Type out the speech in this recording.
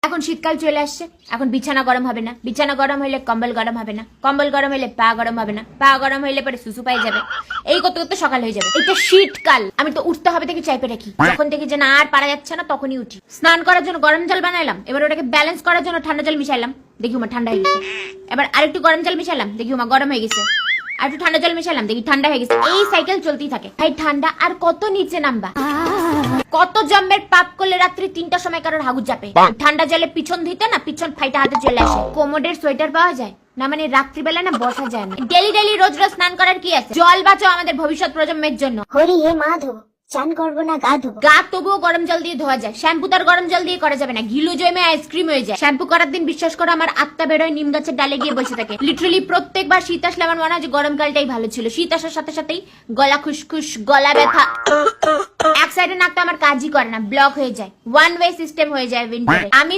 এখন শীতকাল চলে আসছে, এখন বিছানা গরম হবে না, বিছানা গরম হইলে কম্বল গরম হবে না, কম্বল গরম হইলে পা গরম হবে না, পা গরম হইলে পরে সুসু পাই যাবে, এই করতে করতে সকাল হয়ে যাবে। এটা শীতকাল, আমি তো উঠতে হবে থেকে চাইপে রাখি, যখন দেখি যে না আর পারা যাচ্ছে না তখনই উঠি। স্নান করার জন্য গরম জল বানাইলাম, এবার ওটাকে ব্যালেন্স করার জন্য ঠান্ডা জল মিশাইলাম, দেখি উমা ঠান্ডা হয়ে গেছে। এবার আরেকটু গরম জল মিশালাম, দেখি উমা গরম হয়ে গেছে। আর একটু ঠান্ডা জল মিশালাম, দেখি ঠান্ডা হয়ে গেছে। এই সাইকেল চলতেই থাকে। ভাই ঠান্ডা আর কত নিচে নামবা? কত জম্মের পাপ করলে রাত্রি 3টার সময় কারোর হাগুর চাপে, ঠান্ডা জলে পিছন দিতে না পিছন ফাইটা হাতে চলে আসে। কোমোডের সোয়েটার পাওয়া যায় না, মানে রাত্রিবেলা না বসা যায় না। ডেলি ডেলি রোজ রোজ স্নান করার কি আছে? জল বাঁচাও আমাদের ভবিষ্যৎ প্রজন্মের জন্য। হরি হে মাধব, চান করবো না গা ধোবো? গা তবুও গরম জল দিয়ে ধোয়া যায়, শ্যাম্পু তার গরম জল দিয়ে করা যাবে না, গিলু জমে আইসক্রিম হয়ে যায়। শ্যাম্পু করার দিন বিশ্বাস করো আমার আত্মা বেরোয় নিম গাছের ডালে গিয়ে বসে থাকে। লিটারালি প্রত্যেকবার শীত আসলে আমার মনে হয় যে গরমকালটাই ভালো ছিল। শীত আসার সাথে সাথেই গলা খুশখুশ, গলা ব্যথা, এক সাইডে নাকটা আমার কাজই করে না, ব্লক হয়ে যায়, ওয়ান ওয়ে সিস্টেম হয়ে যায় উইন্টারে। আমি